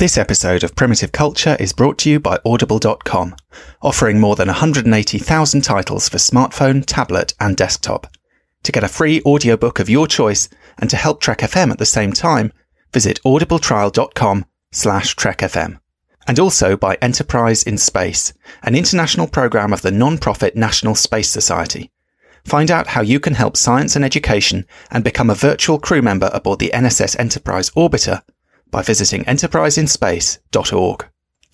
This episode of Primitive Culture is brought to you by Audible.com, offering more than 180,000 titles for smartphone, tablet, and desktop. To get a free audiobook of your choice and to help Trek FM at the same time, visit audibletrial.com/trekfm. And also by Enterprise in Space, an international program of the non-profit National Space Society. Find out how you can help science and education and become a virtual crew member aboard the NSS Enterprise Orbiter by visiting enterpriseinspace.org.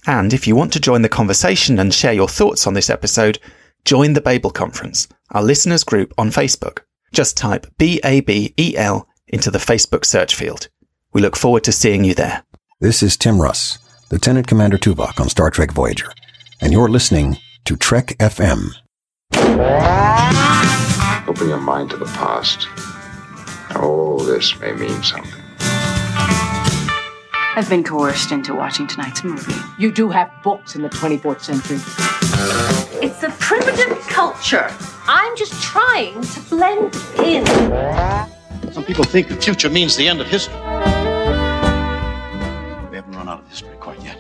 And if you want to join the conversation and share your thoughts on this episode, join the Babel Conference, our listeners group on Facebook. Just type BABEL into the Facebook search field. We look forward to seeing you there. This is Tim Russ, Lieutenant Commander Tuvok on Star Trek Voyager, and you're listening to Trek FM. Open your mind to the past. Oh, this may mean something. I've been coerced into watching tonight's movie. You do have books in the 24th century. It's a primitive culture. I'm just trying to blend in. Some people think the future means the end of history. We haven't run out of history quite yet.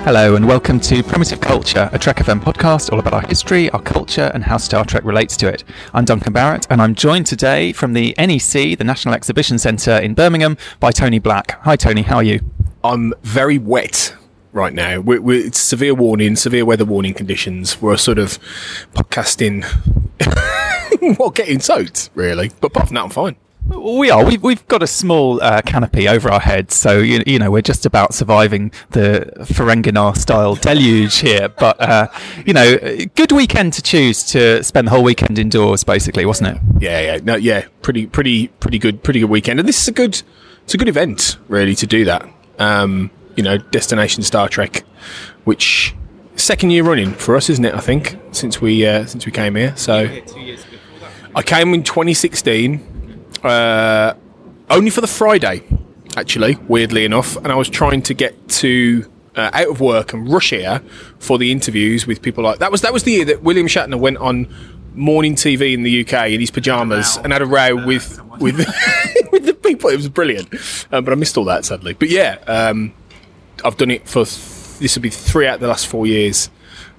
Hello and welcome to Primitive Culture, a Trek FM podcast all about our history, our culture and how Star Trek relates to it. I'm Duncan Barrett and I'm joined today from the NEC, the National Exhibition Centre in Birmingham, by Tony Black. Hi Tony, how are you? I'm very wet right now. It's severe weather warning conditions. We're sort of podcasting while getting soaked, really. But apart from that, I'm fine. We are. We've got a small canopy over our heads, so you know we're just about surviving the Ferenginar-style deluge here. But good weekend to choose to spend the whole weekend indoors, basically, wasn't it? Yeah. Pretty good weekend, and this is a good event, really, to do that. Destination Star Trek, which second year running for us, isn't it? I think since we came here. So 2 years before that. I came in 2016. Only for the Friday, actually, weirdly enough, and I was trying to get to out of work and rush here for the interviews with people like that was the year that William Shatner went on morning TV in the UK in his pajamas and had a row with with the people. It was brilliant, but I missed all that sadly. But yeah, I've done it for this will be 3 out of the last 4 years,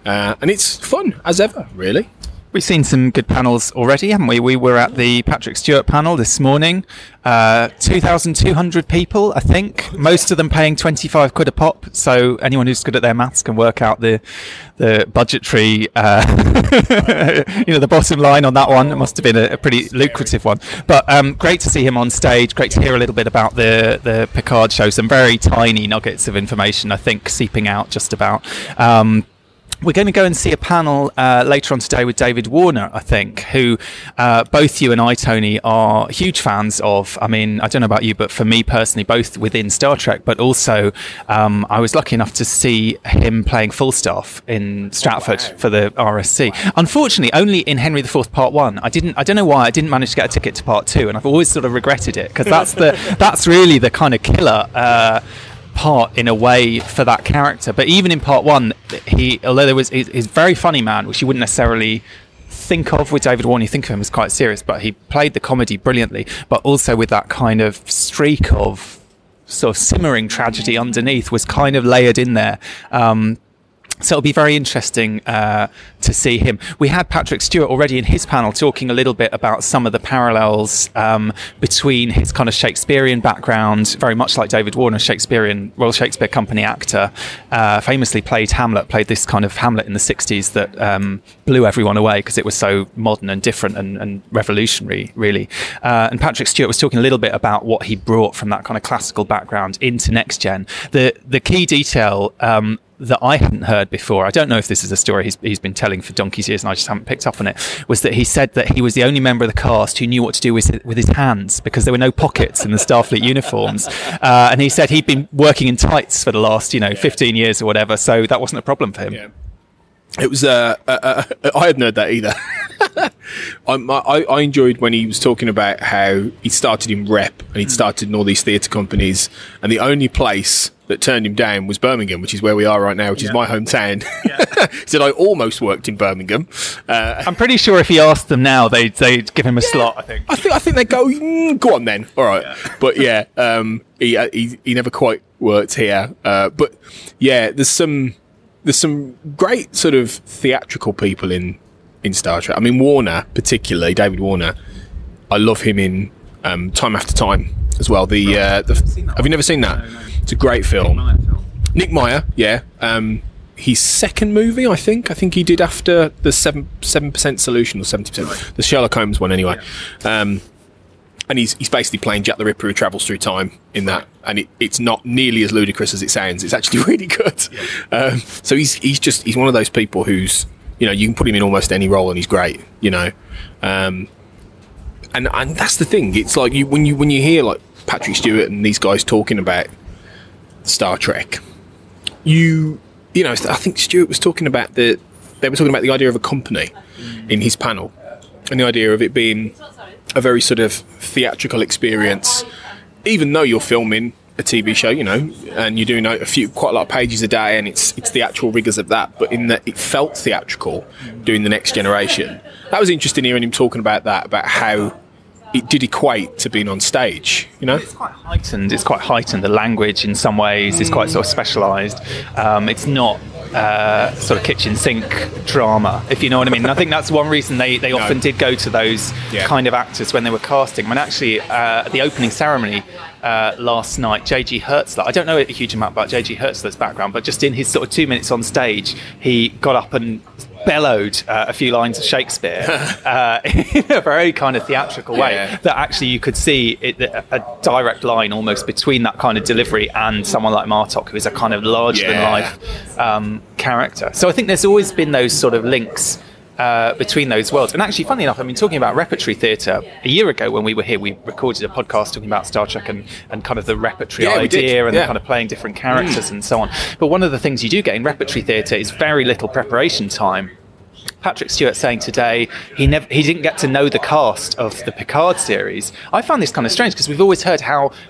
and it's fun as ever, really. We've seen some good panels already, haven't we? We were at the Patrick Stewart panel this morning. 2,200 people, I think. Most of them paying 25 quid a pop. So anyone who's good at their maths can work out the budgetary, the bottom line on that one. It must have been a pretty lucrative one. But great to see him on stage. Great to hear a little bit about the Picard show. Some very tiny nuggets of information, I think, seeping out just about. We're going to go and see a panel later on today with David Warner, I think, who both you and I, Tony, are huge fans of. I mean, I don't know about you, but for me personally, both within Star Trek, but also I was lucky enough to see him playing Falstaff in Stratford for the RSC. Unfortunately, only in Henry IV Part 1. I don't know why I didn't manage to get a ticket to Part 2, and I've always sort of regretted it, because that's really the kind of killer part in a way for that character. But even in Part 1, although he's a very funny man, which you wouldn't necessarily think of with David Warner. You think of him as quite serious, but he played the comedy brilliantly, but also with that kind of streak of sort of simmering tragedy underneath was kind of layered in there. So it'll be very interesting to see him. We had Patrick Stewart already in his panel talking a little bit about some of the parallels between his kind of Shakespearean background, very much like David Warner, Shakespearean Royal Shakespeare Company actor, famously played this kind of Hamlet in the 60s that blew everyone away because it was so modern and different and revolutionary, really. And Patrick Stewart was talking a little bit about what he brought from that kind of classical background into Next Gen. The key detail that I hadn't heard before, I don't know if this is a story he's been telling for donkey's years and I just haven't picked up on it, was that he said that he was the only member of the cast who knew what to do with his hands because there were no pockets in the Starfleet uniforms. And he said he'd been working in tights for the last 15 years or whatever, so that wasn't a problem for him. Yeah. It was I hadn't heard that either. I enjoyed when he was talking about how he started in rep and he'd started in all these theatre companies, and the only place that turned him down was Birmingham, which is where we are right now, which is my hometown. He said, I almost worked in Birmingham. I'm pretty sure if he asked them now, they'd give him a slot, I think. I think they go, go on then. All right. Yeah. But he never quite worked here. But yeah, there's some great sort of theatrical people in Star Trek. I mean, Warner, particularly, David Warner, I love him in Time After Time as well. Have you never seen that? No. It's a great film. Nick Meyer, yeah. His second movie, I think he did after the 7% Solution, or 70%. The Sherlock Holmes one, anyway. And he's basically playing Jack the Ripper who travels through time in that, and it's not nearly as ludicrous as it sounds. It's actually really good. Yeah. So he's one of those people who's, you know, you can put him in almost any role and he's great, you know. And that's the thing. It's like when you hear like Patrick Stewart and these guys talking about Star Trek, you know, I think Stewart was talking about they were talking about the idea of a company in his panel, and the idea of it being a very sort of theatrical experience, even though you're filming a TV show, you know, and you're doing quite a lot of pages a day, and it's the actual rigours of that, but in that it felt theatrical doing The Next Generation. That was interesting hearing him talking about that, about how it did equate to being on stage, you know? It's quite heightened. The language in some ways is quite sort of specialised. It's not sort of kitchen sink drama, if you know what I mean. And I think that's one reason they often did go to those kind of actors when they were casting. I mean, actually, at the opening ceremony last night, J.G. Hertzler, I don't know a huge amount about J.G. Hertzler's background, but just in his sort of 2 minutes on stage, he got up and bellowed a few lines of Shakespeare in a very kind of theatrical way that actually you could see a direct line almost between that kind of delivery and someone like Martok, who is a kind of larger than life character. So I think there's always been those sort of links between those worlds. And actually, funnily enough, I mean, talking about repertory theatre, a year ago when we were here, we recorded a podcast talking about Star Trek and kind of the repertory idea and the kind of playing different characters and so on. But one of the things you do get in repertory theatre is very little preparation time. Patrick Stewart saying today he didn't get to know the cast of the Picard series. I found this kind of strange because we've always heard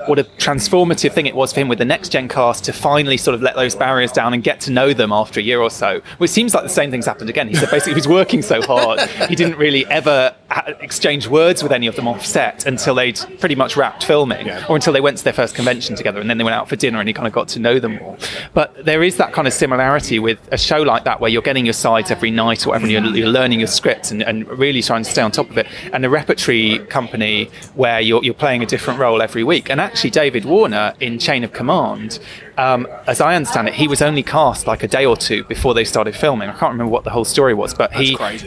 what a transformative thing it was for him with the Next Gen cast to finally sort of let those barriers down and get to know them after a year or so. Which seems like the same thing's happened again. He said basically he was working so hard he didn't really ever exchange words with any of them off set until they'd pretty much wrapped filming, or until they went to their first convention together, and then they went out for dinner and he kind of got to know them all. But there is that kind of similarity with a show like that where you're getting your sides every night or whatever, and you're learning your scripts and really trying to stay on top of it, and a repertory company where you're playing a different role every week. And actually David Warner in Chain of Command, as I understand it, he was only cast like a day or two before they started filming. I can't remember what the whole story was, but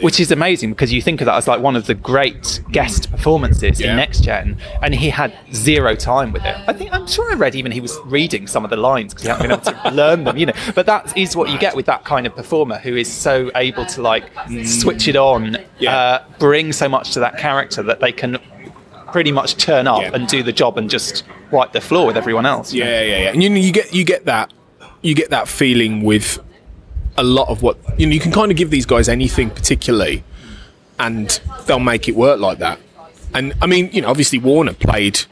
which is amazing because you think of that as like one of the great guest performances in Next Gen, and he had zero time with it. I'm sure I read even he was reading some of the lines because he hadn't been able to learn them, you know. But that is what you get with that kind of performer who is so able to like switch it on, bring so much to that character that they can pretty much turn up and do the job and just wipe the floor with everyone else. And you get that feeling with a lot of what, you know, you can kind of give these guys anything particularly and they'll make it work like that. And I mean, you know, obviously Warner played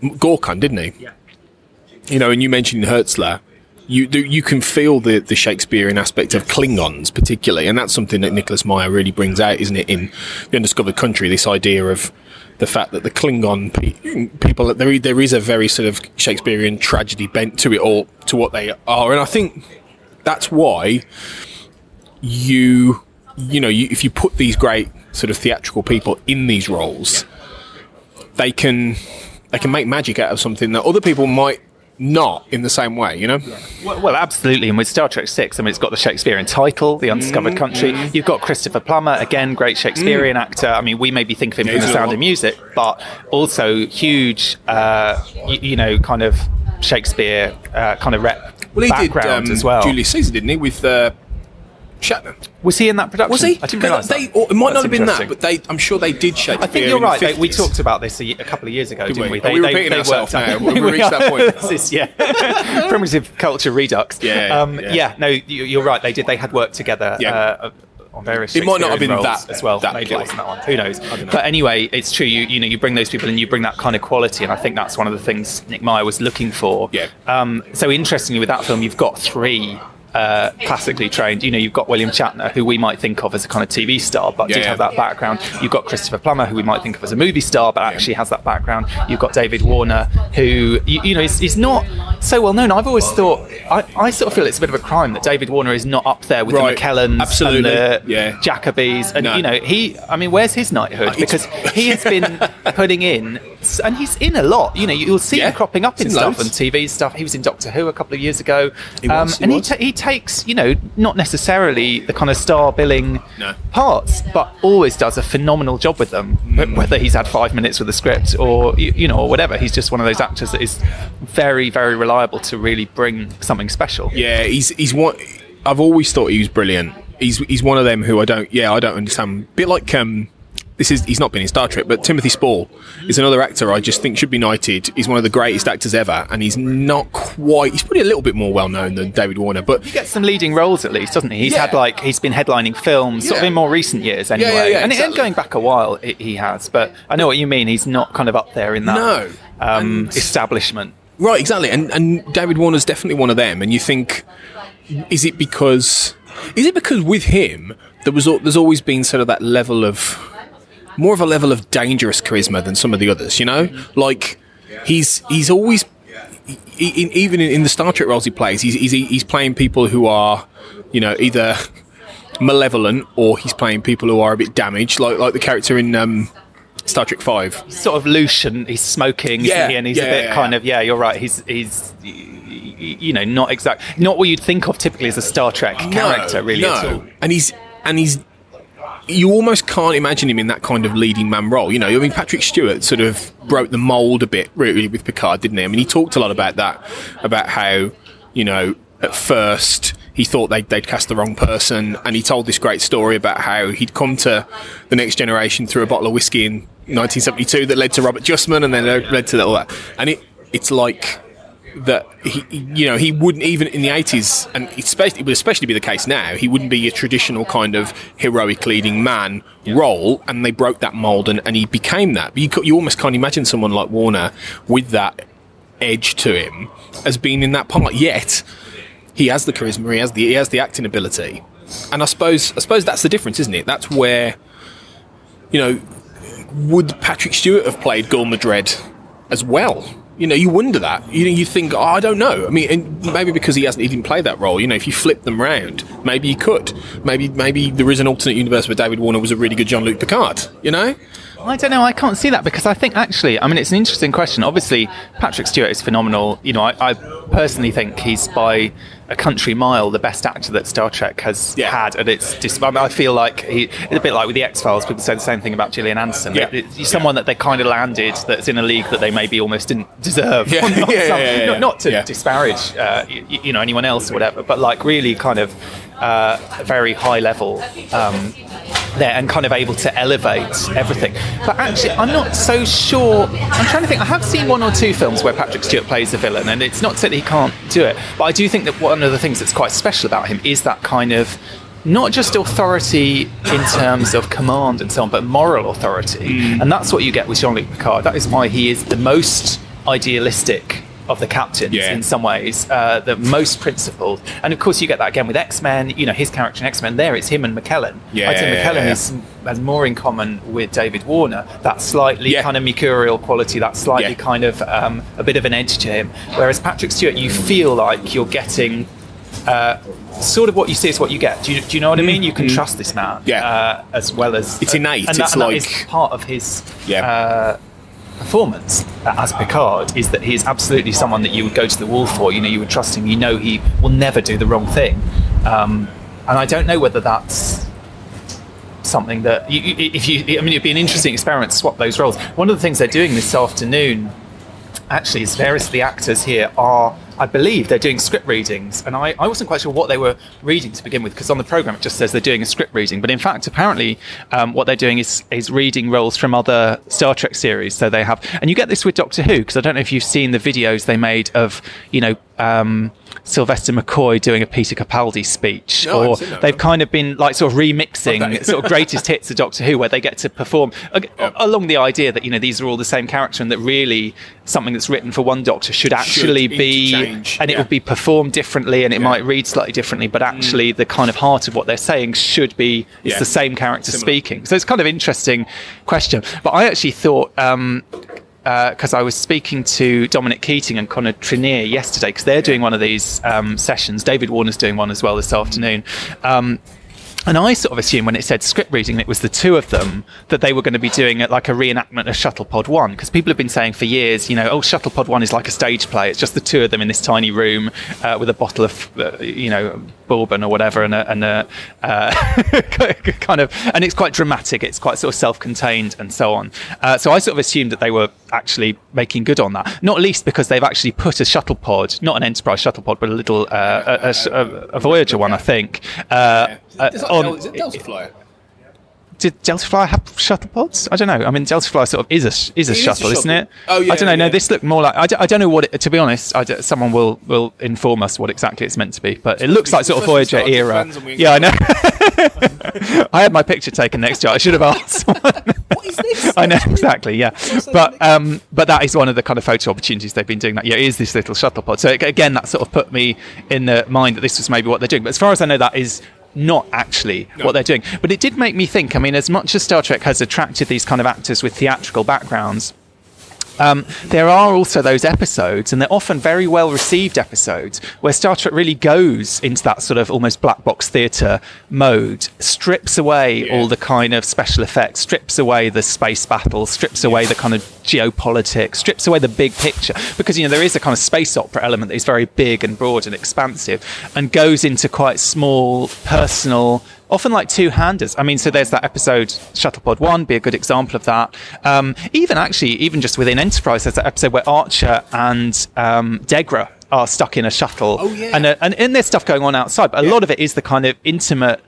Gorkon, didn't he? You know, and you mentioned Hertzler. You can feel the Shakespearean aspect of Klingons particularly, and that's something that Nicholas Meyer really brings out, isn't it, in The Undiscovered Country, this idea of the fact that the Klingon people, there is a very sort of Shakespearean tragedy bent to it all, to what they are. And I think that's why if you put these great sort of theatrical people in these roles, they can make magic out of something that other people might not in the same way, you know? Well, absolutely. And with Star Trek 6, I mean, it's got the Shakespearean title, The Undiscovered Country. You've got Christopher Plummer, again, great Shakespearean actor. I mean, we maybe think of him from The Sound of Music, but also huge, kind of Shakespeare kind of background as well. Julius Caesar, didn't he, with Shatner? Was he in that production? Was he? I didn't realise that. It might not have been that, but I'm sure they did Shakespeare. I think you're right. We talked about this a couple of years ago, didn't we? Are we repeating ourselves now? We've reached that point. Primitive culture redux. No, you're right. They did. They had worked together on various It might not have Shakespearean been roles that as well. that Maybe play. it wasn't that one. Who knows? I don't know. But anyway, it's true. You bring those people and you bring that kind of quality, and I think that's one of the things Nick Meyer was looking for. Yeah. So interestingly, with that film, you've got three classically trained. You've got William Shatner, who we might think of as a kind of TV star, but did have that background. You've got Christopher Plummer, who we might think of as a movie star, but actually has that background. You've got David Warner, who he's not so well known. I've always thought I sort of feel it's a bit of a crime that David Warner is not up there with the McKellans absolutely. and the Jacobys, and No. where's his knighthood? Because he has been putting in, and he's in a lot. You'll see him cropping up in stuff and TV stuff. He was in Doctor Who a couple of years ago, he takes not necessarily the kind of star billing parts, but always does a phenomenal job with them. Whether he's had 5 minutes with the script or or whatever, he's just one of those actors that is very, very reliable to really bring something special. Yeah, he's one. I've always thought he was brilliant. He's one of them who I don't understand. A bit like he's not been in Star Trek, but Timothy Spall is another actor I just think should be knighted. He's one of the greatest actors ever, and he's not quite. He's probably a little bit more well known than David Warner, but he gets some leading roles at least, doesn't he? He's had he's been headlining films sort of in more recent years anyway, and exactly. Going back a while, he has. But I know what you mean. He's not kind of up there in that establishment. Right, exactly. And David Warner's definitely one of them. And you think, is it because with him there's always been sort of that level of more of a level of dangerous charisma than some of the others, like he's always even in the Star Trek roles he plays, he's playing people who are either malevolent or he's playing people who are a bit damaged, like the character in Star Trek 5. Sort of loose, and he's smoking, isn't he? And he's a bit kind of you're right. He's not what you'd think of typically as a Star Trek character, really at all. And he's you almost can't imagine him in that kind of leading man role. Patrick Stewart sort of broke the mould a bit, really, with Picard, didn't he? I mean, he talked a lot about that, about how, at first he thought they'd cast the wrong person, and he told this great story about how he'd come to The Next Generation through a bottle of whiskey in 1972 that led to Robert Justman, and then led to all that. And it's like that he wouldn't, even in the 80s, and it would especially be the case now, he wouldn't be a traditional kind of heroic leading man role, and they broke that mould and he became that. But you almost can't imagine someone like Warner with that edge to him as being in that part, yet he has the charisma, he has the acting ability. And I suppose that's the difference, isn't it? That's where, would Patrick Stewart have played Gul Madred as well? You wonder that. You think, I don't know. I mean, and maybe because he didn't play that role. If you flip them round, maybe he could. Maybe there is an alternate universe where David Warner was a really good Jean-Luc Picard. I don't know. I can't see that, because I think actually, it's an interesting question. Obviously, Patrick Stewart is phenomenal. I personally think he's by a country mile the best actor that Star Trek has had. And I feel like it's a bit like with the X-Files. People say the same thing about Gillian Anderson. He's someone that they kind of landed that's in a league that they maybe almost didn't deserve. Not to disparage anyone else or whatever, but like really kind of very high level there, and kind of able to elevate everything. But actually, I'm not so sure. I'm trying to think. I have seen one or two films where Patrick Stewart plays a villain, and it's not to say that he can't do it, but I do think that one of the things that's quite special about him is that kind of not just authority in terms of command and so on, but moral authority. And that's what you get with Jean-Luc Picard. That is why he is the most idealistic of the captains in some ways, the most principled. And of course you get that again with X-Men, his character in X-Men, there it's him and McKellen. I'd say McKellen has more in common with David Warner, that slightly kind of mercurial quality, that slightly kind of a bit of an edge to him. Whereas Patrick Stewart, you feel like you're getting sort of what you see is what you get. Do you know what I mean? You can trust this man as well as... It's innate. And that is part of his... performance as Picard, is that he is absolutely someone that you would go to the wall for. You would trust him. He will never do the wrong thing. And I don't know whether that's something that it'd be an interesting experiment to swap those roles. One of the things they're doing this afternoon actually is various of the actors here are, I believe they're doing script readings, and I wasn't quite sure what they were reading to begin with, because on the programme it just says they're doing a script reading, but in fact apparently what they're doing is reading roles from other Star Trek series. So they have, and you get this with Doctor Who, because I don't know if you've seen the videos they made of Sylvester McCoy doing a Peter Capaldi speech, No, I haven't or seen that, they've no. kind of been like sort of remixing sort of greatest hits of Doctor Who, where they get to perform along the idea that, you know, these are all the same character, and that really something that's written for one Doctor should actually be, interchange, and it would be performed differently, and it might read slightly differently, but actually the kind of heart of what they're saying should be, it's the same character speaking. So it's kind of interesting question. But I actually thought, because I was speaking to Dominic Keating and Conor Trinier yesterday, because they're doing one of these sessions. David Warner's doing one as well this afternoon. And I sort of assumed when it said script reading, it was the two of them, that they were going to be doing it like a reenactment of Shuttlepod One, because people have been saying for years, you know, oh, Shuttlepod One is like a stage play. It's just the two of them in this tiny room with a bottle of, you know, bourbon or whatever, and a kind of, and it's quite dramatic. It's quite sort of self-contained and so on. So I sort of assumed that they were actually making good on that, not least because they've actually put a shuttle pod, not an Enterprise shuttle pod, but a little a Voyager one, I think. Is it Delta Flyer? Did Delta Flyer have shuttle pods? I don't know. I mean, Delta Flyer sort of is a shuttle, isn't it? Oh, yeah. I don't know. Yeah. No, this looked more like. I don't know what it. To be honest, someone will inform us what exactly it's meant to be. But it looks like sort of Voyager era. Yeah, I know. I had my picture taken next to it. I should have asked. What is this? I know exactly. Yeah, but that is one of the kind of photo opportunities they've been doing. That it is this little shuttle pod. So again, that sort of put me in the mind that this was maybe what they're doing. But as far as I know, that is not actually what they're doing. But it did make me think, I mean, as much as Star Trek has attracted these kind of actors with theatrical backgrounds, there are also those episodes, and they're often very well received episodes, where Star Trek really goes into that sort of almost black box theatre mode, strips away all the kind of special effects, strips away the space battles, strips away the kind of geopolitics, strips away the big picture, because, you know, there is a kind of space opera element that is very big and broad and expansive, and goes into quite small, personal, often like two-handers. I mean, so there's that episode, Shuttlepod One, be a good example of that. Even just within Enterprise, there's that episode where Archer and Degra are stuck in a shuttle, and there's stuff going on outside, but a lot of it is the kind of intimate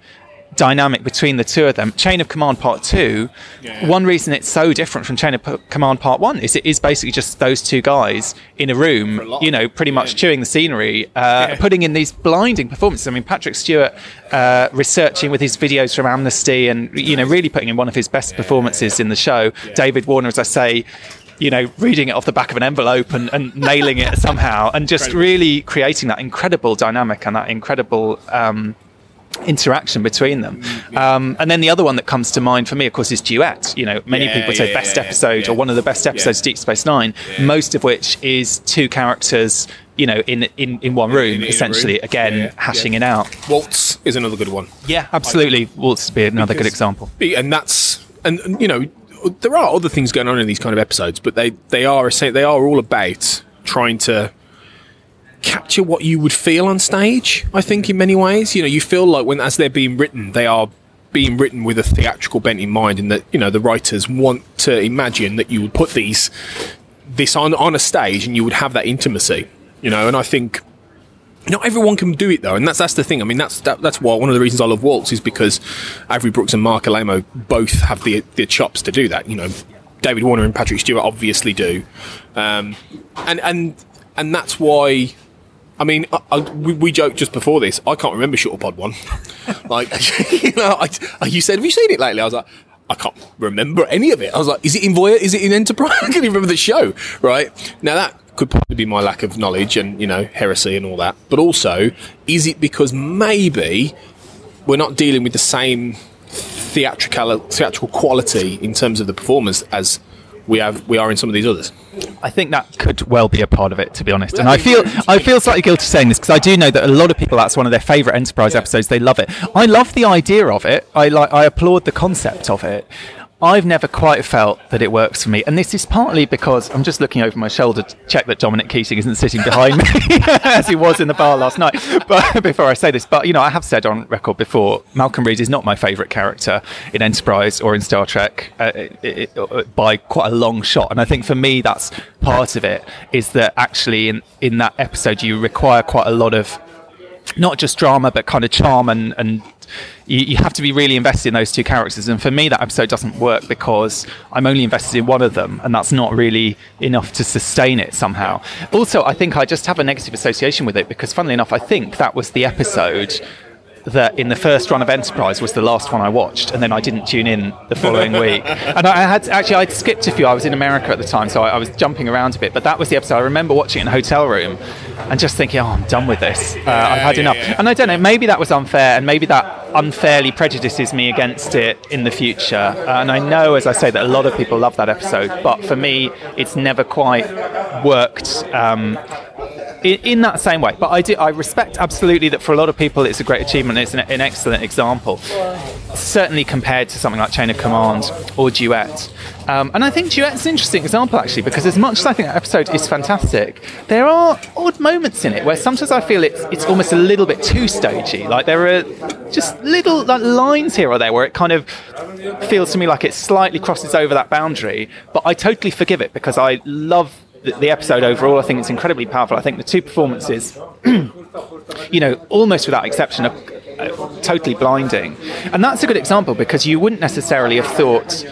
dynamic between the two of them. Chain of Command Part 2, one reason it's so different from Chain of Command Part 1 is it is basically just those two guys in a room, you know, pretty much chewing the scenery, putting in these blinding performances. I mean, Patrick Stewart researching with his videos from Amnesty, and, you know, really putting in one of his best performances in the show. David Warner, as I say, you know, reading it off the back of an envelope and nailing it somehow, and just really creating that incredible dynamic and that incredible interaction between them. And then the other one that comes to mind for me, of course, is Duet. You know, many people say best episode or one of the best episodes of Deep Space Nine, most of which is two characters, you know, in one room, essentially, hashing it out. Waltz is another good one. Yeah, absolutely. Waltz would be another good example. And you know, there are other things going on in these kind of episodes, but they are all about trying to capture what you would feel on stage. I think in many ways, you know, you feel like as they're being written, they are being written with a theatrical bent in mind, and that, you know, the writers want to imagine that you would put this on a stage and you would have that intimacy, you know. And I think not everyone can do it though, and that's the thing. I mean, that's why one of the reasons I love Waltz is because Avery Brooks and Mark Alamo both have the chops to do that. You know, David Warner and Patrick Stewart obviously do, and that's why. I mean, we joked just before this. I can't remember Shuttlepod One. Like, you know, you said, have you seen it lately? I was like, I can't remember any of it. I was like, is it in Voyager? Is it in Enterprise? I can't even remember the show, right? Now, that could probably be my lack of knowledge and, you know, heresy and all that. But also, is it because maybe we're not dealing with the same theatrical quality in terms of the performance as we are in some of these others? I think that could well be a part of it, to be honest. And I feel slightly guilty saying this, because I do know that a lot of people, that's one of their favourite Enterprise episodes. They love it. I love the idea of it. I applaud the concept of it. I've never quite felt that it works for me, and this is partly because I'm just looking over my shoulder to check that Dominic Keating isn't sitting behind me as he was in the bar last night. But before I say this, but, you know, I have said on record before, Malcolm Reed is not my favourite character in Enterprise or in Star Trek by quite a long shot. And I think for me, that's part of it, is that actually in that episode you require quite a lot of not just drama, but kind of charm and you have to be really invested in those two characters. And for me, that episode doesn't work because I'm only invested in one of them, and that's not really enough to sustain it somehow. Also, I think I just have a negative association with it because, funnily enough, I think that was the episode that in the first run of Enterprise was the last one I watched, and then I didn't tune in the following week. And I'd skipped a few. I was in America at the time, so I was jumping around a bit, but that was the episode. I remember watching it in a hotel room and just thinking, I'm done with this. I've had enough. And I don't know, maybe that was unfair, and maybe that unfairly prejudices me against it in the future. And I know, as I say, that a lot of people love that episode, but for me, it's never quite worked in that same way. But I respect absolutely that for a lot of people it's a great achievement. It's an excellent example, certainly compared to something like Chain of Command or Duet. And I think Duet's an interesting example, actually, because as much as I think that episode is fantastic, there are odd moments in it where sometimes I feel it's almost a little bit too stagey. Like there are just little lines here or there where it kind of feels to me like it slightly crosses over that boundary, but I totally forgive it because I love the episode overall. I think it's incredibly powerful. I think the two performances, almost without exception, are totally blinding. And that's a good example because you wouldn't necessarily have thought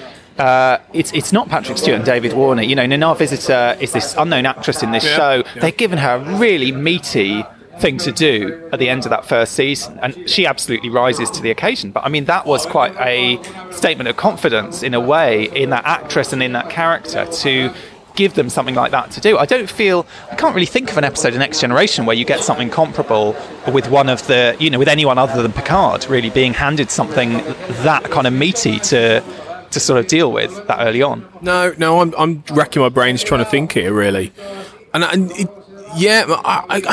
it's not Patrick Stewart and David Warner. Nana Visitor is this unknown actress in this show. They've given her a really meaty thing to do at the end of that first season, and she absolutely rises to the occasion. But I mean, that was quite a statement of confidence in a way in that actress and in that character to give them something like that to do. I can't really think of an episode of Next Generation where you get something comparable with one of the, with anyone other than Picard really being handed something that kind of meaty to sort of deal with that early on. No, I'm racking my brains trying to think here, really. I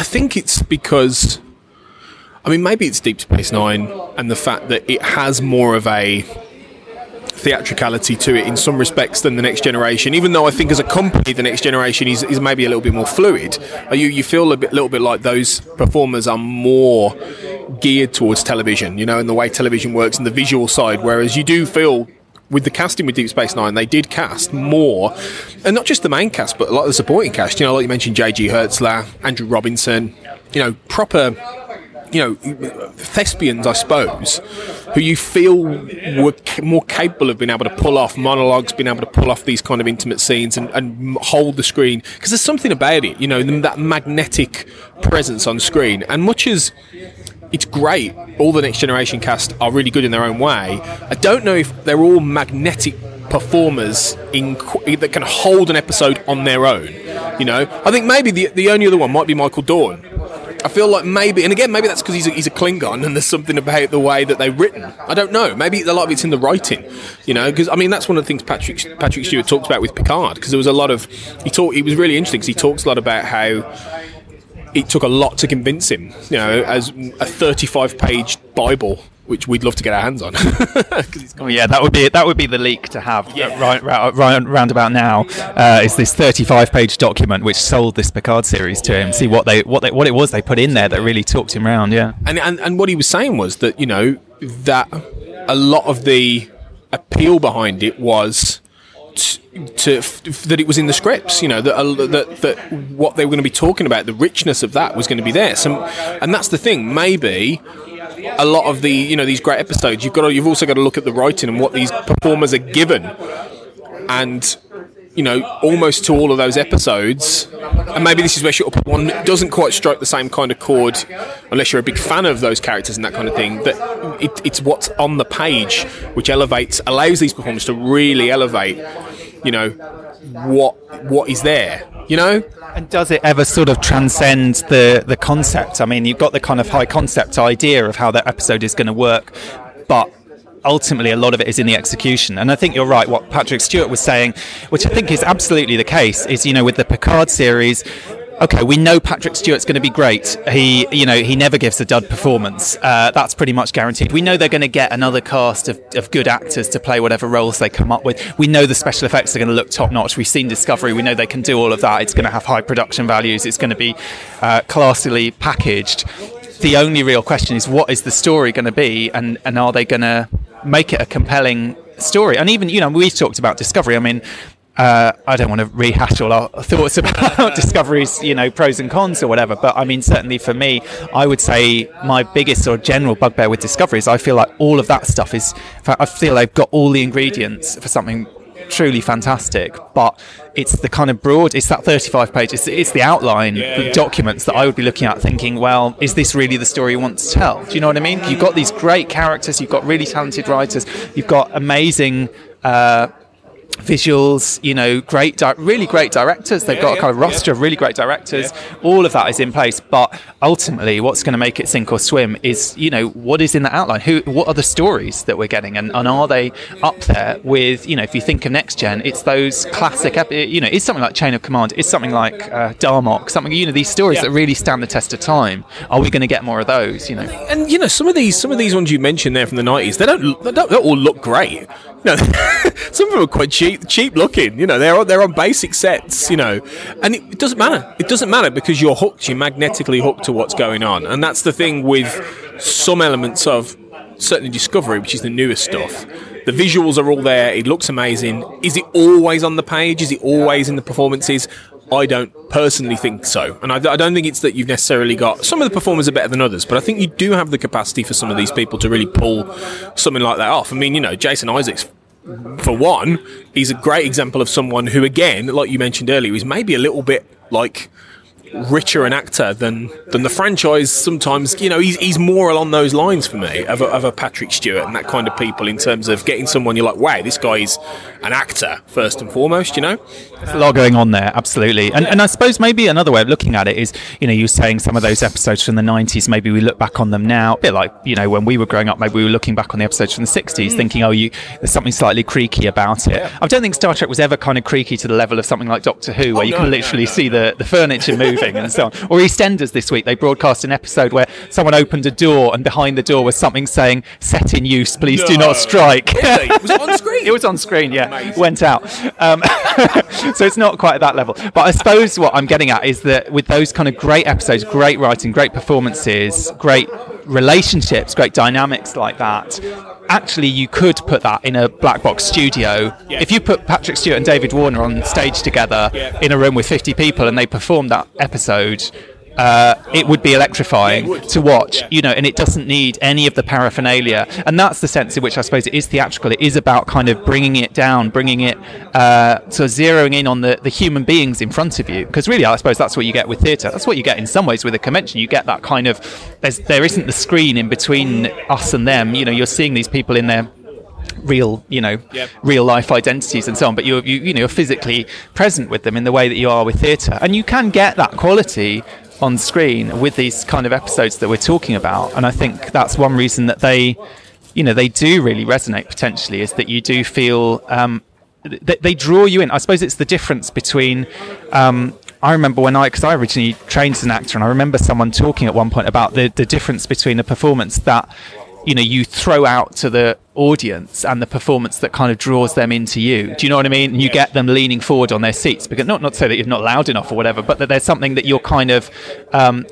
think it's because, maybe it's Deep Space Nine and the fact that it has more of a theatricality to it in some respects than the Next Generation, even though I think as a company the Next Generation is maybe a little bit more fluid. You feel little bit like those performers are more geared towards television, and the way television works and the visual side, whereas you do feel with the casting with Deep Space Nine, they did cast more, and not just the main cast, but a lot of the supporting cast. Like you mentioned, J.G. Hertzler, Andrew Robinson, proper thespians, I suppose, who you feel were more capable of being able to pull off monologues, being able to pull off these kind of intimate scenes and hold the screen. Because there's something about it, that magnetic presence on screen. And much as it's great, all the Next Generation cast are really good in their own way, I don't know if they're all magnetic performers that can hold an episode on their own. I think maybe the only other one might be Michael Dorn. I feel like maybe that's because he's a Klingon and there's something about the way that they've written. I don't know. Maybe a lot of it's in the writing, because that's one of the things Patrick Stewart talked about with Picard, because there was a lot of it was really interesting because he talks a lot about how it took a lot to convince him, as a 35-page Bible, which we'd love to get our hands on. That would be the leak to have round about now. Is this 35-page document which sold this Picard series to him? See what it was they put in there that really talked him round. Yeah, and what he was saying was that that a lot of the appeal behind it was that it was in the scripts, that what they were going to be talking about, the richness of that was going to be there. And that's the thing. Maybe a lot of the these great episodes, you've also got to look at the writing and what these performers are given, and almost to all of those episodes. And maybe this is where Shuttlepod One doesn't quite strike the same kind of chord, unless you're a big fan of those characters and that kind of thing. That it's what's on the page which allows these performers to really elevate, what is there, And does it ever sort of transcend the concept? You've got the kind of high concept idea of how that episode is going to work, but ultimately a lot of it is in the execution. And I think you're right, what Patrick Stewart was saying, which I think is absolutely the case, is with the Picard series, okay, we know Patrick Stewart's going to be great. He never gives a dud performance. That's pretty much guaranteed. We know they're going to get another cast of good actors to play whatever roles they come up with. We know the special effects are going to look top notch. We've seen Discovery. We know they can do all of that. It's going to have high production values. It's going to be classily packaged. The only real question is, what is the story going to be, and are they going to make it a compelling story? And even we've talked about Discovery. I don't want to rehash all our thoughts about Discovery's, pros and cons or whatever, but I mean, certainly for me, I would say my biggest sort of general bugbear with Discovery is I feel like all of that stuff I feel they've got all the ingredients for something truly fantastic, but it's the kind of it's that 35 pages, it's the outline, the documents that I would be looking at thinking, well, is this really the story you want to tell? Do you know what I mean? You've got these great characters, you've got really talented writers, you've got amazing visuals, really great directors. They've got a kind of roster of really great directors. All of that is in place, but ultimately what's going to make it sink or swim is, what is in the outline? What are the stories that we're getting, and are they up there with, if you think of Next Gen, it's those classic, it's something like Chain of Command, it's something like Darmok, something, these stories that really stand the test of time. Are we going to get more of those? And some of these ones you mentioned there from the 90s, they don't all look great. Some of them are quite cheap looking. They're on basic sets. And it doesn't matter. It doesn't matter because you're hooked. You're magnetically hooked to what's going on, and that's the thing with some elements of certainly Discovery, which is the newest stuff. The visuals are all there. It looks amazing. Is it always on the page? Is it always in the performances? I don't personally think so. And I don't think it's that you've necessarily got... Some of the performers are better than others, but I think you do have the capacity for some of these people to really pull something like that off. I mean, Jason Isaacs, for one, he's a great example of someone who, again, like you mentioned earlier, is maybe a little bit like... richer an actor than the franchise sometimes. He's more along those lines for me of a Patrick Stewart and that kind of people, in terms of getting someone you're like, wow, this guy is an actor first and foremost. There's a lot going on there, absolutely. And I suppose maybe another way of looking at it is, you're saying some of those episodes from the 90s, maybe we look back on them now a bit like, when we were growing up, maybe we were looking back on the episodes from the 60s thinking, there's something slightly creaky about it. I don't think Star Trek was ever kind of creaky to the level of something like Doctor Who, where you can literally see the furniture moving and so on. Or EastEnders this week, they broadcast an episode where someone opened a door and behind the door was something saying, "Set in use, please do not strike." Really? Was it on screen? It was on screen, yeah. Amazing. Went out. So it's not quite at that level. But I suppose what I'm getting at is that with those kind of great episodes, great writing, great performances, great relationships, great dynamics like that, actually you could put that in a black box studio. If you put Patrick Stewart and David Warner on stage together in a room with 50 people and they performed that episode, it would be electrifying to watch, and it doesn't need any of the paraphernalia. And that's the sense in which I suppose it is theatrical. It is about kind of bringing it down, bringing it sort of zeroing in on the human beings in front of you. Because really, I suppose that's what you get with theatre. That's what you get in some ways with a convention. You get that kind of, there isn't the screen in between us and them. You're seeing these people in their real life identities and so on, but you're physically present with them in the way that you are with theatre. And you can get that quality on screen with these kind of episodes that we're talking about, and I think that's one reason that they do really resonate potentially, is that you do feel they draw you in. I suppose it's the difference between I remember because I originally trained as an actor, and I remember someone talking at one point about the difference between a performance that you throw out to the audience and the performance that kind of draws them into you. Do you know what I mean? And you get them leaning forward on their seats, because not to say that you're not loud enough or whatever, but that there's something that you're kind of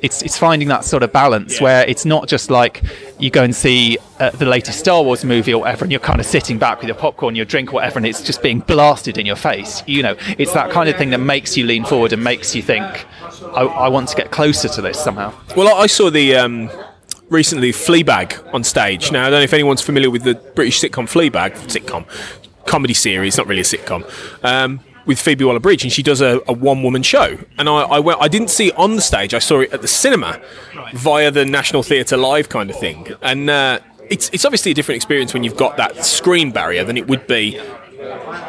it's finding that sort of balance where it's not just like you go and see the latest Star Wars movie or whatever, and you're kind of sitting back with your popcorn, your drink or whatever, and it's just being blasted in your face. It's that kind of thing that makes you lean forward and makes you think, I want to get closer to this somehow. Well, I saw the recently Fleabag on stage. Now, I don't know if anyone's familiar with the British sitcom Fleabag, comedy series, not really a sitcom, with Phoebe Waller-Bridge, and she does a one-woman show. And I didn't see it on the stage, I saw it at the cinema via the National Theatre Live kind of thing. And it's obviously a different experience when you've got that screen barrier than it would be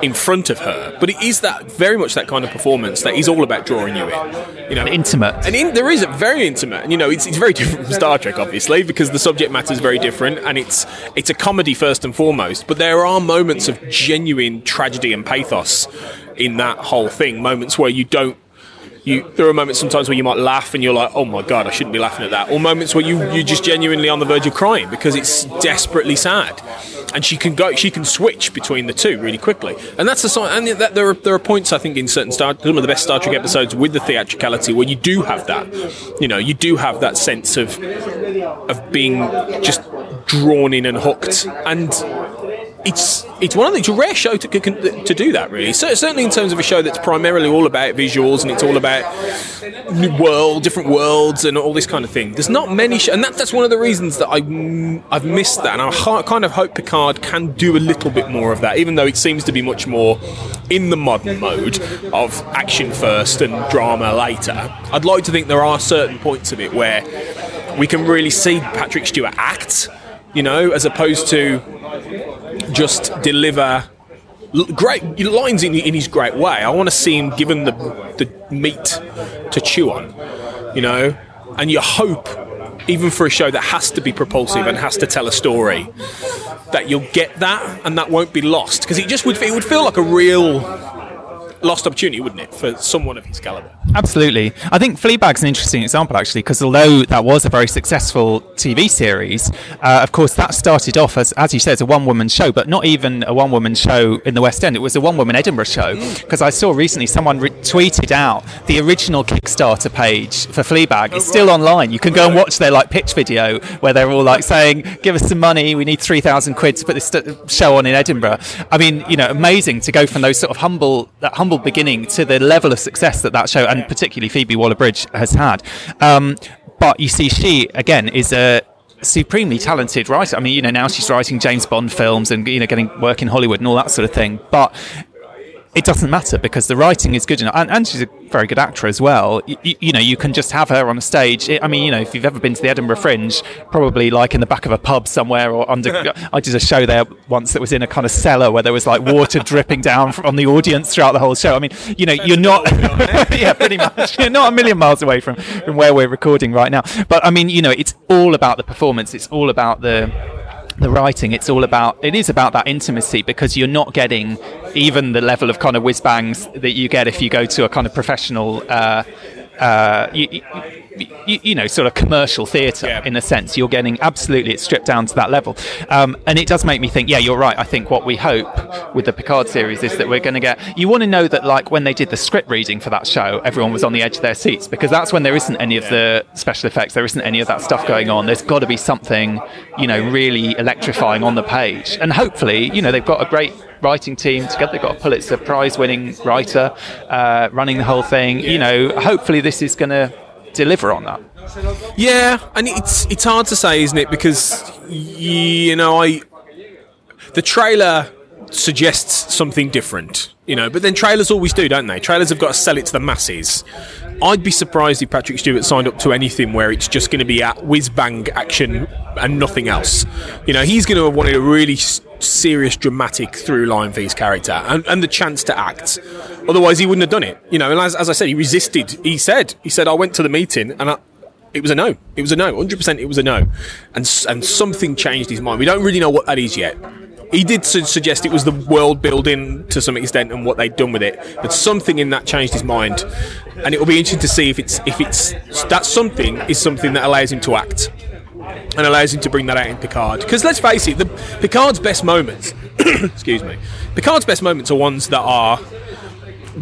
in front of her, but it is that very much that kind of performance that is all about drawing you in, intimate, and there is a very intimate, and it's very different from Star Trek, obviously, because the subject matter is very different, and it's a comedy first and foremost, but there are moments of genuine tragedy and pathos in that whole thing, moments where there are moments sometimes where you might laugh and you're like, oh my god, I shouldn't be laughing at that, or moments where you're just genuinely on the verge of crying because it's desperately sad, and she can switch between the two really quickly, and that's the sign. And there are points, I think, in some of the best Star Trek episodes with the theatricality where you do have that, you do have that sense of being just drawn in and hooked, and it's a rare show to do that, really. So, certainly in terms of a show that's primarily all about visuals and it's all about different worlds and all this kind of thing. There's not many and that's one of the reasons that I've missed that, and I kind of hope Picard can do a little bit more of that, even though it seems to be much more in the modern mode of action first and drama later. I'd like to think there are certain points of it where we can really see Patrick Stewart act, as opposed to just deliver great lines in his great way. I want to see him given the meat to chew on, and you hope, even for a show that has to be propulsive and has to tell a story, that you'll get that and that won't be lost, because it would feel like a real lost opportunity, wouldn't it, for someone of his caliber? Absolutely. I think Fleabag's an interesting example, actually, because although that was a very successful TV series, of course, that started off as you said, as a one-woman show, but not even a one-woman show in the West End. It was a one-woman Edinburgh show, because I saw recently someone tweeted out the original Kickstarter page for Fleabag. It's still online. You can go and watch their pitch video where they're all saying, give us some money, we need 3,000 quid to put this show on in Edinburgh. I mean, amazing to go from those sort of humble beginning to the level of success that show, and particularly Phoebe Waller-Bridge, has had. But you see, she again is a supremely talented writer. I mean, now she's writing James Bond films and getting work in Hollywood and all that sort of thing. But it doesn't matter, because the writing is good enough, and she's a very good actor as well. You can just have her on a stage. If you've ever been to the Edinburgh Fringe, probably in the back of a pub somewhere or under. I did a show there once that was in a kind of cellar where there was water dripping down on the audience throughout the whole show. I mean, you're not. Yeah, pretty much. You're not a million miles away from where we're recording right now. But I mean, it's all about the performance. It's all about the writing. It is about that intimacy, because you're not getting even the level of kind of whiz bangs that you get if you go to a kind of professional sort of commercial theatre. In a sense, you're getting absolutely, it's stripped down to that level, and it does make me think, you're right. I think what we hope with the Picard series is that we're going to get, you want to know that when they did the script reading for that show, everyone was on the edge of their seats, because that's when there isn't any of the special effects, there isn't any of that stuff going on. There's got to be something really electrifying on the page, and hopefully they've got a great writing team together. They've got a Pulitzer Prize winning writer running the whole thing. Hopefully this is going to deliver on that. Yeah, and it's hard to say, isn't it? Because the trailer suggests something different, but then trailers always do, don't they? Trailers have got to sell it to the masses. I'd be surprised if Patrick Stewart signed up to anything where it's just going to be whiz-bang action and nothing else. He's going to have wanted a really serious, dramatic through line for his character and the chance to act. Otherwise, he wouldn't have done it. And as I said, he resisted. He said, I went to the meeting and it was a no. It was a no. 100% it was a no. And something changed his mind. We don't really know what that is yet. He did suggest it was the world building to some extent and what they'd done with it, but something in that changed his mind, and it will be interesting to see if that something is something that allows him to act and allows him to bring that out in Picard. Because let's face it, Picard's best moments, excuse me, Picard's best moments are ones that are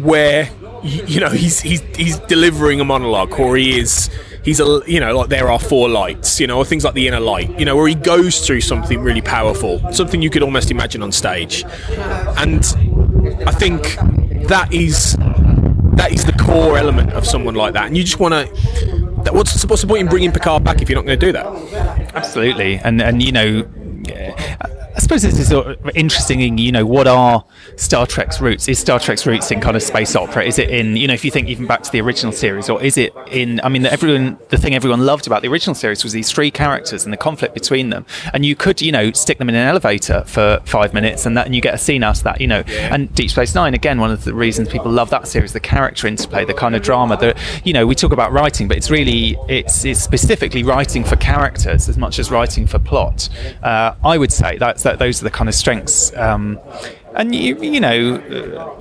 where he's delivering a monologue, or he's there are four lights, or things like the inner light, where he goes through something really powerful, something you could almost imagine on stage. And I think that is the core element of someone like that. And you just want to, what's the point in bringing Picard back if you're not going to do that? Absolutely. And I suppose this is sort of interesting, what are Star Trek's roots? Is Star Trek's roots in kind of space opera? Is it in, if you think even back to the original series, or is it in, the thing everyone loved about the original series was these three characters and the conflict between them. And you could, stick them in an elevator for 5 minutes and you get a scene out of that, And Deep Space Nine, again, one of the reasons people love that series, the character interplay, the kind of drama that, we talk about writing, but it's specifically writing for characters as much as writing for plot. I would say those are the kind of strengths. And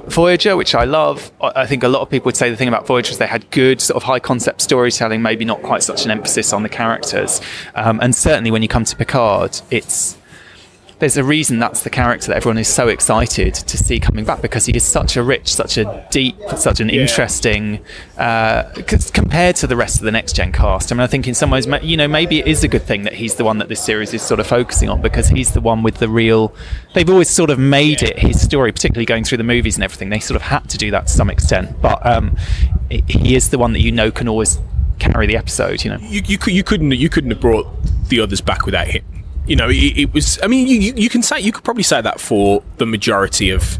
Voyager, which I love, I think a lot of people would say the thing about Voyager is they had good sort of high concept storytelling, maybe not quite such an emphasis on the characters. And certainly when you come to Picard, there's a reason that's the character that everyone is so excited to see coming back, because he is such a rich, such a deep, such an interesting, compared to the rest of the Next Gen cast. I mean, I think in some ways, you know, maybe it is a good thing that he's the one that this series is sort of focusing on, because he's the one with the real, they've always sort of made it his story, particularly going through the movies and everything. They sort of had to do that to some extent, but he is the one that, you know, can always carry the episode. You know, you couldn't have brought the others back without him. You know, it was. I mean, you could probably say that for the majority of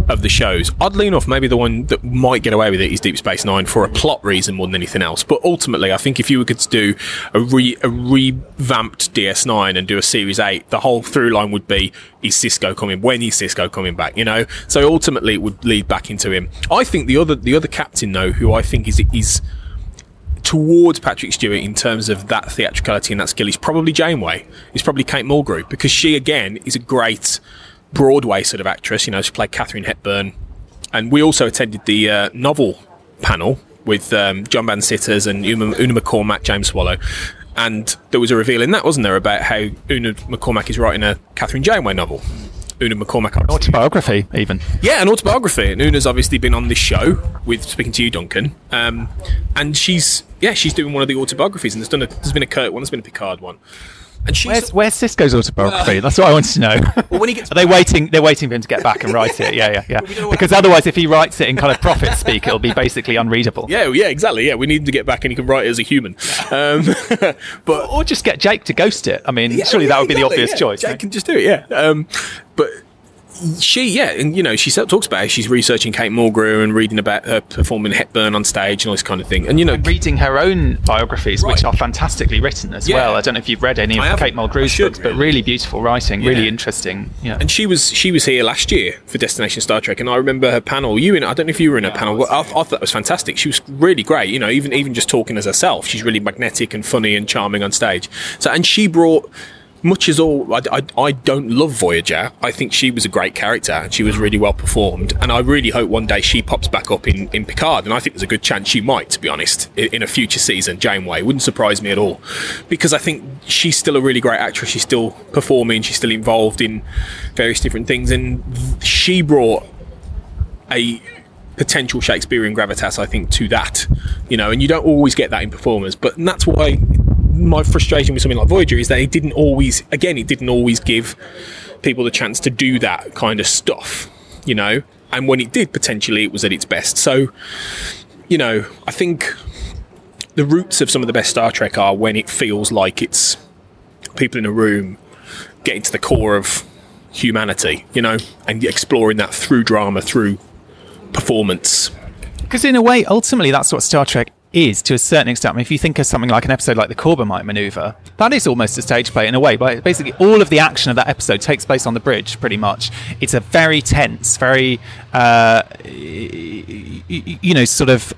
the shows. Oddly enough, maybe the one that might get away with it is Deep Space Nine for a plot reason more than anything else. But ultimately, I think if you were to do a revamped DS9 and do a Series 8, the whole through line would be: is Sisko coming? When is Sisko coming back? You know. So ultimately, it would lead back into him. I think the other captain, though, who I think is towards Patrick Stewart in terms of that theatricality and that skill, is probably Janeway. It's probably Kate Mulgrew, because she again is a great Broadway sort of actress. You know, she played Katharine Hepburn, and we also attended the novel panel with John Van Sitters and Una McCormack, James Swallow, and there was a reveal in that, wasn't there, about how Una McCormack is writing a Catherine Janeway novel. Una McCormack, an autobiography, even. Yeah, an autobiography. And Una's obviously been on this show with speaking to you, Duncan, and she's doing one of the autobiographies, and there's been a Kirk one, there's been a Picard one. And where's Sisko's autobiography? That's what I wanted to know. Well, when he gets Are they waiting? They're waiting for him to get back and write it. Yeah. Because otherwise, if he writes it in kind of prophet speak, it'll be basically unreadable. Yeah, exactly. Yeah, we need him to get back, and he can write it as a human. But or just get Jake to ghost it. I mean, surely that would be the obvious choice. Jake can just do it. Yeah. But and you know, she talks about how she's researching Kate Mulgrew and reading about her performing Hepburn on stage and all this kind of thing, and you know, reading her own biographies, which are fantastically written as well. I don't know if you've read any of Kate Mulgrew's books, but really beautiful writing, really interesting. Yeah. And she was here last year for Destination Star Trek, and I remember her panel. I don't know if you were in her panel, but I thought that was fantastic. She was really great. You know, even just talking as herself, she's really magnetic and funny and charming on stage. So, and she brought. Much as all, I don't love Voyager. I think she was a great character and she was really well performed. And I really hope one day she pops back up in Picard. And I think there's a good chance she might, to be honest, in a future season. Janeway wouldn't surprise me at all, because I think she's still a really great actress. She's still performing. She's still involved in various different things, and she brought a potential Shakespearean gravitas, I think, to that. You know, and you don't always get that in performers, and that's why. My frustration with something like Voyager is that it didn't always give people the chance to do that kind of stuff, you know, and when it did, potentially it was at its best. So, you know, I think the roots of some of the best Star Trek are when it feels like it's people in a room getting to the core of humanity, you know, and exploring that through drama, through performance. Because in a way, ultimately, that's what Star Trek is, to a certain extent. I mean, if you think of something like an episode like the Corbomite Maneuver, that is almost a stage play in a way, but basically all of the action of that episode takes place on the bridge, pretty much. It's a very tense, very you know, sort of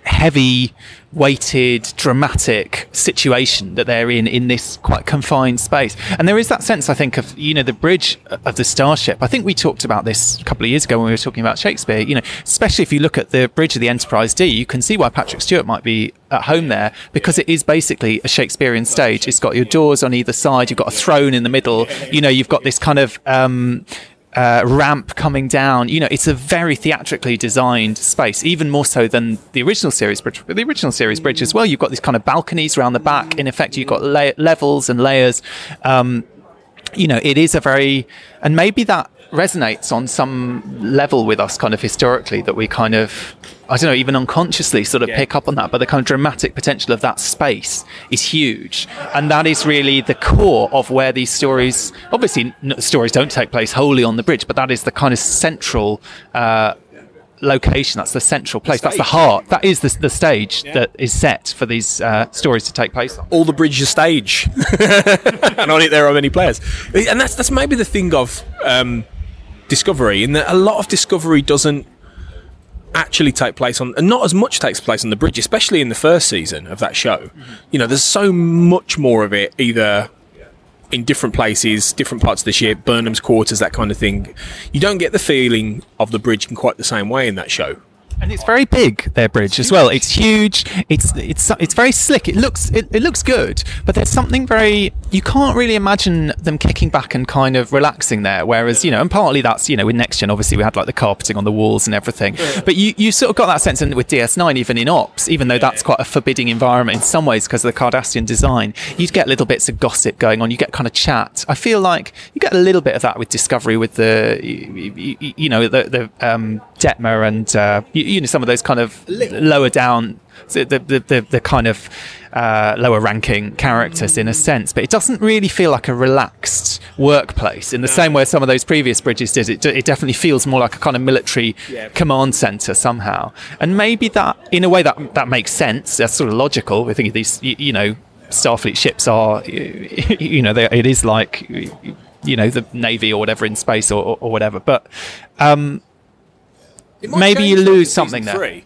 heavy weighted, dramatic situation that they're in this quite confined space. And there is that sense, I think, of, you know, the bridge of the starship. I think we talked about this a couple of years ago when we were talking about Shakespeare, you know, especially if you look at the bridge of the Enterprise D, you can see why Patrick Stewart might be at home there, because it is basically a Shakespearean stage. It's got your doors on either side, you've got a throne in the middle, you know, you've got this kind of ramp coming down. You know, it's a very theatrically designed space, even more so than the original series bridge. But the original series bridge as well, you've got these kind of balconies around the back. In effect, you've got levels and layers. You know, it is a very, and maybe that resonates on some level with us kind of historically, that we kind of, I don't know, even unconsciously sort of pick up on that. But the kind of dramatic potential of that space is huge. And that is really the core of where these stories, obviously stories don't take place wholly on the bridge, but that is the kind of central location. That's the central place. That's the heart. That is the stage that is set for these stories to take place on. All the bridge is stage. And on it there are many players. And that's maybe the thing of Discovery, in that a lot of Discovery doesn't actually take place on, and not as much takes place on the bridge, especially in the first season of that show. Mm-hmm. You know, there's so much more of it either in different places, different parts of the ship, Burnham's quarters, that kind of thing. You don't get the feeling of the bridge in quite the same way in that show. And it's very big, their bridge as well. It's huge. It's very slick. It looks good, but there's something very, you can't really imagine them kicking back and kind of relaxing there. Whereas, and partly that's, with Next Gen, obviously we had like the carpeting on the walls and everything. But you sort of got that sense, and with DS9, even in Ops, even though that's quite a forbidding environment in some ways because of the Cardassian design, you'd get little bits of gossip going on. You get kind of chat. I feel like you get a little bit of that with Discovery, with the Detmer and some of those kind of lower down, the kind of lower ranking characters in a sense, but it doesn't really feel like a relaxed workplace in the same way some of those previous bridges did. It definitely feels more like a kind of military command center somehow, and maybe that in a way that makes sense. That's sort of logical. We think of these, Starfleet ships are, it is like, the Navy or whatever in space or whatever, but maybe you lose something there.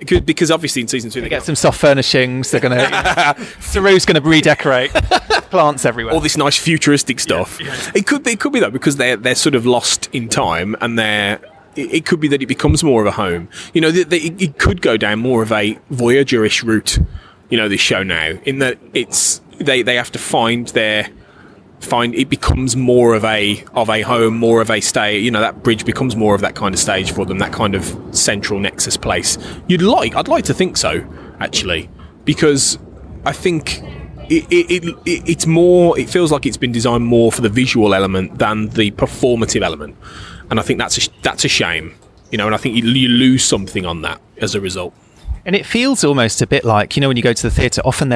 It could, because obviously in season 2 they get some soft furnishings. They're going to Saru's going to redecorate plants everywhere. All this nice futuristic stuff. Yeah. It could be though, because they're sort of lost in time, and it could be that it becomes more of a home. It could go down more of a Voyager-ish route. This show now, in that it's they have to find it becomes more of a home, more of a stay. That bridge becomes more of that kind of stage for them, that kind of central nexus place. I'd like to think so, actually, because I think it's more. It feels like it's been designed more for the visual element than the performative element, and I think that's a shame. And I think you lose something on that as a result. And it feels almost a bit like, when you go to the theatre, often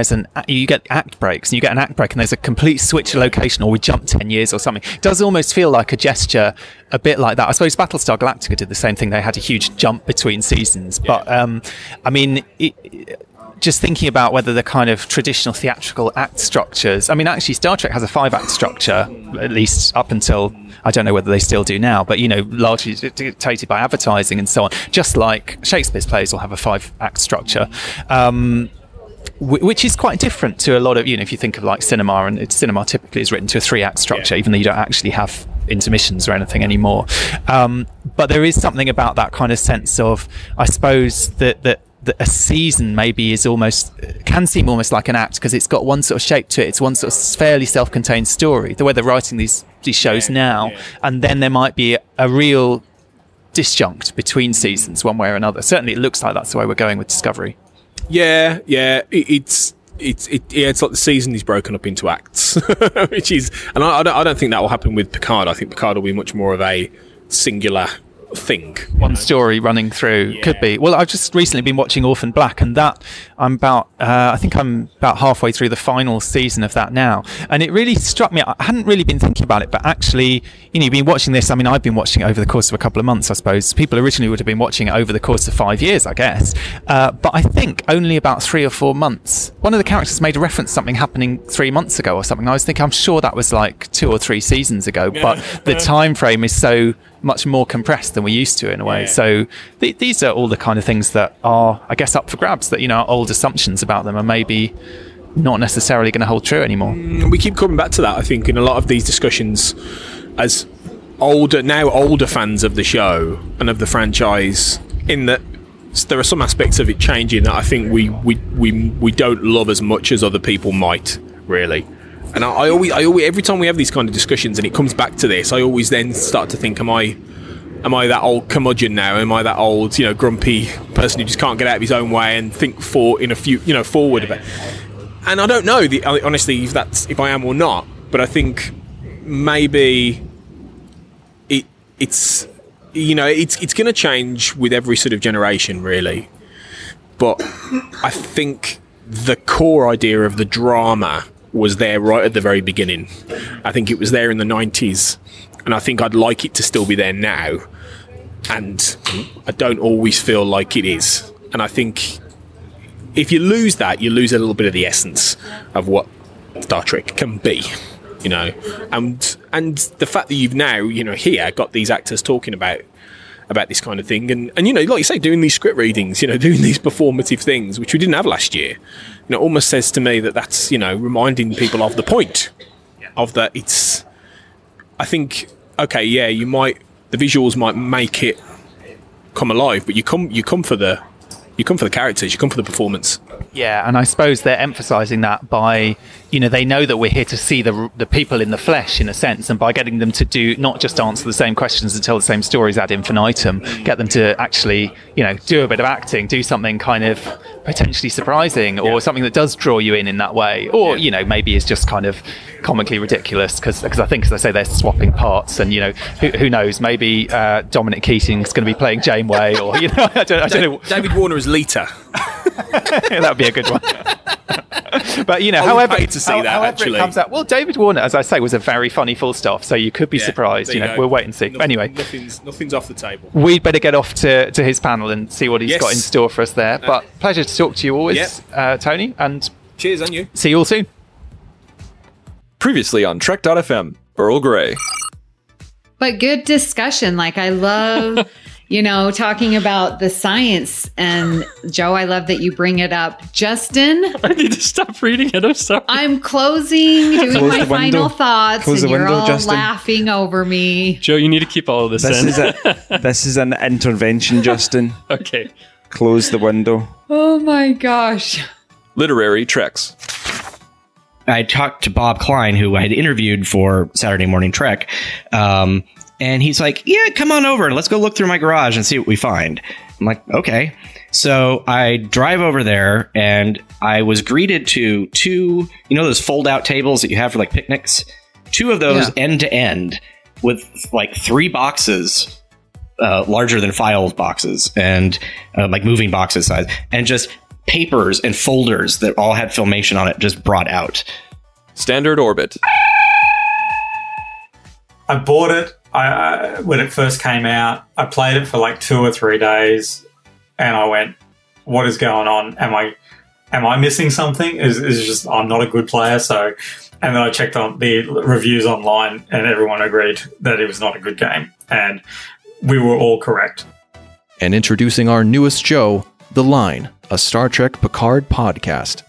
you get act breaks, and you get an act break and there's a complete switch of location, or we jump 10 years or something. It does almost feel like a gesture, a bit like that. I suppose Battlestar Galactica did the same thing. They had a huge jump between seasons. But, just thinking about whether the kind of traditional theatrical act structures, actually Star Trek has a 5-act structure, at least up until, I don't know whether they still do now, but largely dictated by advertising and so on, just like Shakespeare's plays will have a 5-act structure, which is quite different to a lot of, if you think of like cinema, and cinema typically is written to a 3-act structure, even though you don't actually have intermissions or anything anymore, but there is something about that kind of sense of, I suppose, that a season maybe can seem almost like an act, because it's got one sort of shape to it. It's one sort of fairly self-contained story, the way they're writing these shows now. And then there might be a real disjunct between seasons one way or another. Certainly it looks like that's the way we're going with Discovery. It's like the season is broken up into acts, which is, and I don't think that will happen with Picard. I think Picard will be much more of a singular thing, one story running through. Could be. Well, I've just recently been watching Orphan Black, and that I'm about halfway through the final season of that now, and it really struck me. I hadn't really been thinking about it, but actually, you've been watching this. I've been watching it over the course of a couple of months, I suppose. People originally would have been watching it over the course of 5 years, I guess, but I think only about 3 or 4 months. One of the characters made a reference to something happening 3 months ago or something. I was thinking, I'm sure that was like 2 or 3 seasons ago, but the time frame is so much more compressed than we used to in a way. So these are all the kind of things that are, I guess, up for grabs, that our old assumptions about them are maybe not necessarily going to hold true anymore. We keep coming back to that, I think, in a lot of these discussions, as older fans of the show and of the franchise, in that there are some aspects of it changing that I think we don't love as much as other people might, really. And I always, every time we have these kind of discussions and it comes back to this, I always then start to think, am I that old curmudgeon now? Am I that old, grumpy person who just can't get out of his own way and think forward about? And I don't know, honestly, if I am or not. But I think maybe it's going to change with every sort of generation, really. But I think the core idea of the drama was there right at the very beginning. I think it was there in the 90s, and I think I'd like it to still be there now, and I don't always feel like it is. And I think if you lose that, you lose a little bit of the essence of what Star Trek can be, and the fact that you've now here got these actors talking about this kind of thing, and like you say, doing these script readings, doing these performative things, which we didn't have last year. It almost says to me that that's reminding people of the point of that. It's, I think, okay, yeah, the visuals might make it come alive, but you come for the characters, you come for the performance. Yeah, and I suppose they're emphasising that by, they know that we're here to see the people in the flesh, in a sense, and by getting them to do, not just answer the same questions and tell the same stories ad infinitum, get them to actually, do a bit of acting, do something kind of potentially surprising, or something that does draw you in that way, or, maybe is just kind of comically ridiculous, because I think, as I say, they're swapping parts, and, who knows, maybe Dominic Keating's going to be playing Janeway, or, I don't know. David Warner is Lita. That would be a good one. But however it comes out, well, David Warner, as I say, was a very funny full stop, so you could be surprised. We'll wait and see. Anyway, nothing's off the table. We'd better get off to his panel and see what he's got in store for us there. But pleasure to talk to you always, Tony, and cheers on you. See you all soon. Previously on Trek.fm, Earl Grey. But good discussion. I love talking about the science. And Joe, I love that you bring it up. Justin, I need to stop reading it. I'm sorry. I'm doing my final thoughts, and you're all Justin. Laughing over me. Joe, you need to keep all of this in. This is an intervention, Justin. Okay. Close the window. Oh my gosh. Literary Treks. I talked to Bob Klein, who I had interviewed for Saturday Morning Trek. And he's like, yeah, come on over and let's go look through my garage and see what we find. I'm like, okay. So I drive over there, and I was greeted to two, those fold-out tables that you have for picnics? Two of those end to end with 3 boxes, larger than file boxes, and moving boxes size, and just papers and folders that all had Filmation on it just brought out. Standard Orbit. I bought it when it first came out. I played it for 2 or 3 days, and I went, what is going on? Am I missing something? Is just I'm not a good player? So, and then I checked on the reviews online, and everyone agreed that it was not a good game, and we were all correct. And introducing our newest show, The Line, a Star Trek Picard podcast.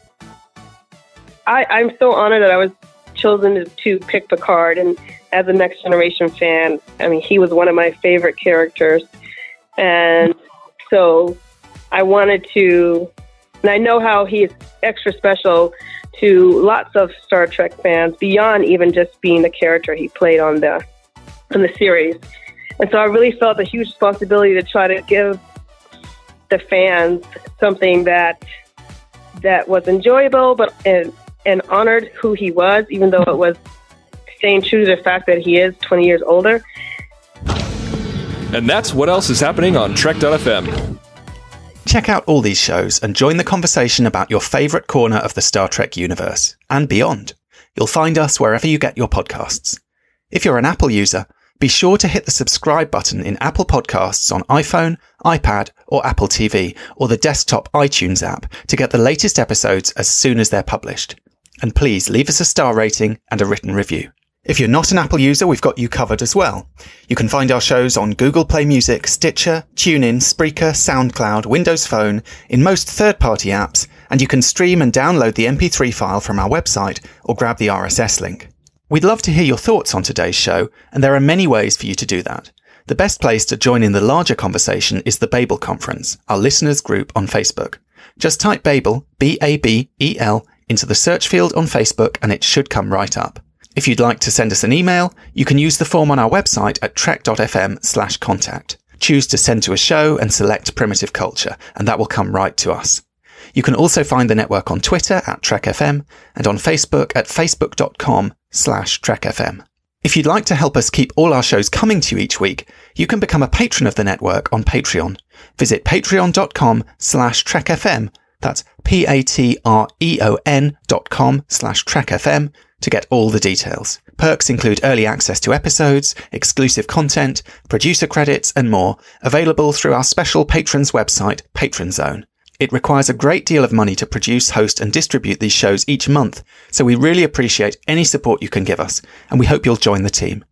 I'm so honored that I was chosen to pick Picard, and as a Next Generation fan, he was one of my favorite characters, and so I wanted to, and I know how he's extra special to lots of Star Trek fans beyond even just being the character he played on the series, and so I really felt a huge responsibility to try to give the fans something that was enjoyable, but and honored who he was, even though it was staying true to the fact that he is 20 years older. And that's what else is happening on Trek.fm. Check out all these shows and join the conversation about your favourite corner of the Star Trek universe and beyond. You'll find us wherever you get your podcasts. If you're an Apple user, be sure to hit the subscribe button in Apple Podcasts on iPhone, iPad, or Apple TV, or the desktop iTunes app to get the latest episodes as soon as they're published. And please leave us a star rating and a written review. If you're not an Apple user, we've got you covered as well. You can find our shows on Google Play Music, Stitcher, TuneIn, Spreaker, SoundCloud, Windows Phone, in most third-party apps, and you can stream and download the MP3 file from our website or grab the RSS link. We'd love to hear your thoughts on today's show, and there are many ways for you to do that. The best place to join in the larger conversation is the Babel Conference, our listeners group on Facebook. Just type Babel, B-A-B-E-L, into the search field on Facebook and it should come right up. If you'd like to send us an email, you can use the form on our website at trek.fm/contact. Choose to send to a show and select Primitive Culture, and that will come right to us. You can also find the network on Twitter at TrekFM and on Facebook at facebook.com/TrekFM. If you'd like to help us keep all our shows coming to you each week, you can become a patron of the network on Patreon. Visit patreon.com/TrekFM. That's patreon.com/TrekFM to get all the details. Perks include early access to episodes, exclusive content, producer credits, and more, available through our special patrons website, Patron Zone. It requires a great deal of money to produce, host, and distribute these shows each month, so we really appreciate any support you can give us, and we hope you'll join the team.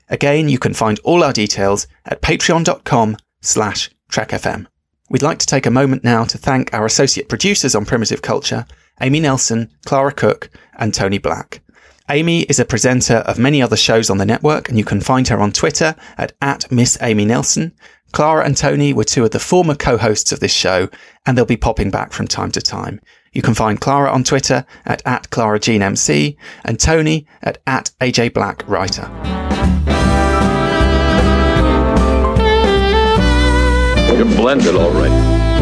Again, you can find all our details at patreon.com/TrekFM. We'd like to take a moment now to thank our associate producers on Primitive Culture, Amy Nelson, Clara Cook, and Tony Black. Amy is a presenter of many other shows on the network, and you can find her on Twitter at Miss Amy Nelson. Clara and Tony were two of the former co-hosts of this show, and they'll be popping back from time to time. You can find Clara on Twitter at ClaraJeanMC and Tony at AJBlackWriter. You're blended, all right.